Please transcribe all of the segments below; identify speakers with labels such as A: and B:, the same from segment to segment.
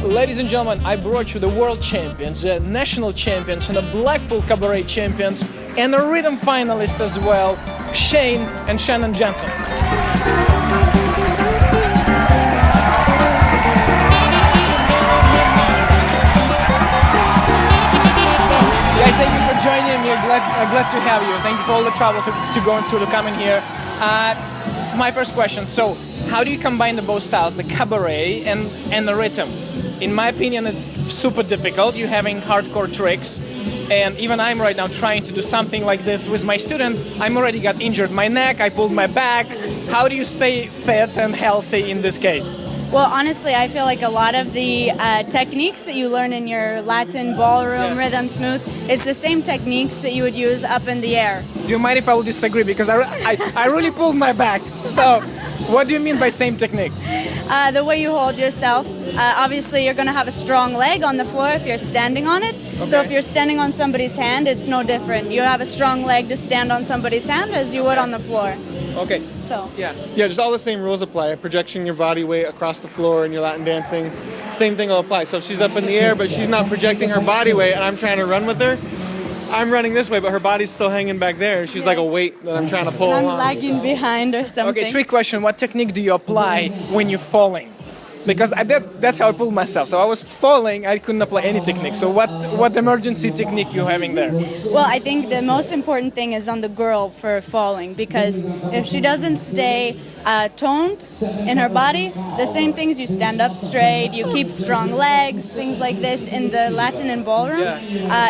A: Ladies and gentlemen, I brought you the world champions, the national champions, and the Blackpool Cabaret champions, and the rhythm finalists as well, Shane and Shannon Jensen. Guys, thank you for joining me. Glad to have you. Thank you for all the trouble to go through to coming here. My first question, so how do you combine the both styles, the cabaret and the rhythm? In my opinion, it's super difficult. You're having hardcore tricks, and even I'm right now trying to do something like this with my student. I'm already got injured my neck, I pulled my back. How do you stay fit and healthy in this case?
B: Well, honestly, I feel like a lot of the techniques that you learn in your Latin ballroom rhythm smooth, it's the same techniques that you would use up in the air.
A: Do you mind if I will disagree? Because I really pulled my back. So, what do you mean by same technique?
B: The way you hold yourself. Obviously, you're going to have a strong leg on the floor if you're standing on it. Okay. So if you're standing on somebody's hand, it's no different. You have a strong leg to stand on somebody's hand as you would on the floor.
A: Okay.
B: So.
C: Yeah, just all the same rules apply. Projection your body weight across the floor in your Latin dancing. Same thing will apply. So if she's up in the air, but she's not projecting her body weight, and I'm trying to run with her, I'm running this way, but her body's still hanging back there. She's like a weight that I'm trying to pull
B: I'm
C: along.
B: lagging behind or something.
A: Okay, trick question. What technique do you apply when you're falling? Because that's how I pulled myself. So I was falling, I couldn't apply any technique. So what emergency technique you having there?
B: Well, I think the most important thing is on the girl for falling, because if she doesn't stay toned in her body, the same things, you stand up straight, you keep strong legs, things like this in the Latin and ballroom.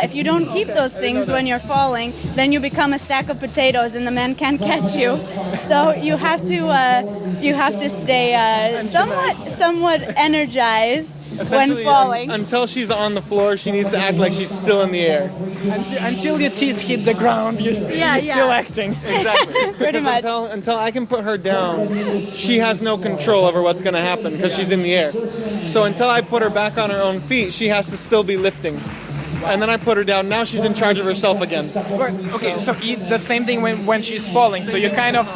B: If you don't keep those things when you're falling, then you become a sack of potatoes and the man can't catch you. So you have to stay somewhat energized when falling.
C: Until she's on the floor, she needs to act like she's still in the air.
A: Until your teeth hit the ground, you're still acting.
C: Exactly.
B: Pretty much.
C: Until I can put her down, she has no control over what's going to happen because she's in the air. So until I put her back on her own feet, she has to still be lifting. And then I put her down. Now she's in charge of herself again.
A: Okay, so the same thing when she's falling. So you're kind of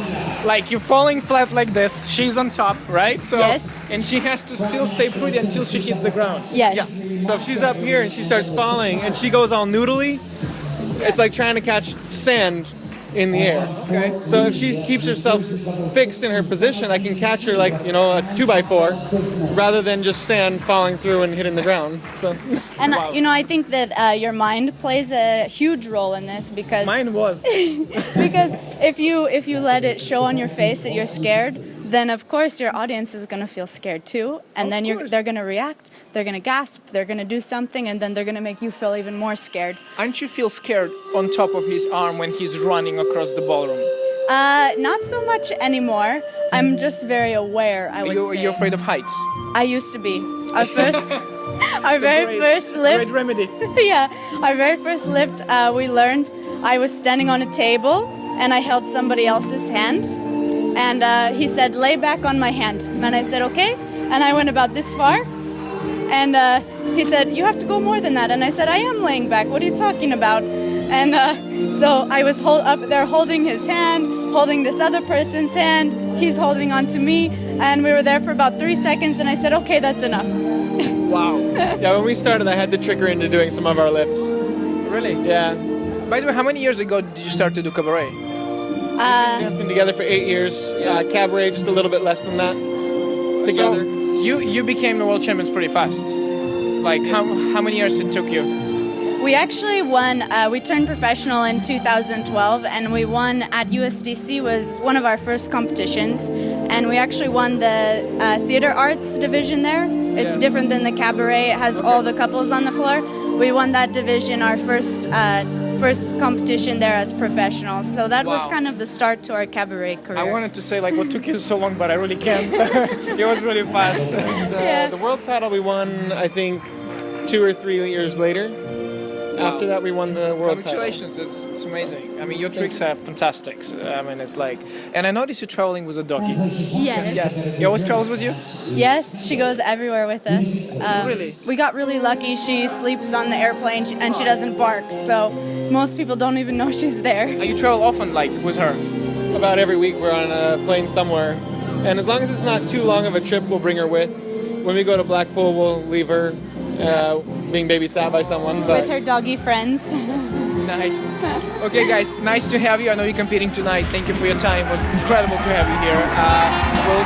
A: like you're falling flat like this. She's on top, right? So,
B: yes.
A: And she has to still stay pretty until she hits the ground.
B: Yes.
C: Yeah. So if she's up here and she starts falling and she goes all noodly, it's like trying to catch sand in the air.
A: Okay.
C: So if she keeps herself fixed in her position, I can catch her like, a 2x4 rather than just sand falling through and hitting the ground. So.
B: And I think that your mind plays a huge role in this, because
A: Mine was.
B: because if you let it show on your face that you're scared, then of course your audience is going to feel scared too, and then they're going to react, they're going to gasp, they're going to do something, and then they're going to make you feel even more scared.
A: Aren't you feel scared on top of his arm when he's running across the ballroom?
B: Not so much anymore. I'm just very aware, I would say.
A: You're afraid of heights?
B: I used to be. Our very first lift.
A: Great remedy.
B: Yeah, our very first lift, we learned I was standing on a table and I held somebody else's hand, and he said, "Lay back on my hand," and I said, "Okay," and I went about this far, and he said, "You have to go more than that," and I said, "I am laying back. What are you talking about?" And so I was up there holding his hand, holding this other person's hand, he's holding on to me, and we were there for about 3 seconds, and I said, "Okay, that's enough."
A: Wow.
C: Yeah, when we started, I had to trick her into doing some of our lifts.
A: Really?
C: Yeah.
A: By the way, how many years ago did you start to do cabaret?
C: We've been dancing together for 8 years. Cabaret, just a little bit less than that. Together.
A: So you became the world champions pretty fast. Like how many years it took you?
B: We actually won, we turned professional in 2012, and we won at USDC, was one of our first competitions, and we actually won the theater arts division there. It's different than the cabaret, it has all the couples on the floor. We won that division, our first competition there as professionals, so that was kind of the start to our cabaret career.
A: I wanted to say like what took you so long, but I really can't. It was really fast.
C: The world title we won, I think, 2 or 3 years later. After that, we won the world
A: Congratulations,
C: title.
A: it's amazing. I mean, your tricks are fantastic. So, I mean, it's like... And I noticed you're traveling with a doggy.
B: Yes.
A: Yes. He always travels with you?
B: Yes, she goes everywhere with us.
A: Really?
B: We got really lucky. She sleeps on the airplane and she doesn't bark, so most people don't even know she's there.
A: You travel often, like, with her?
C: About every week we're on a plane somewhere. And as long as it's not too long of a trip, we'll bring her with. when we go to Blackpool, we'll leave her being babysat by someone. But
B: With her doggy friends.
A: Nice. Okay, guys, nice to have you. I know you're competing tonight. Thank you for your time. It was incredible to have you here. We'll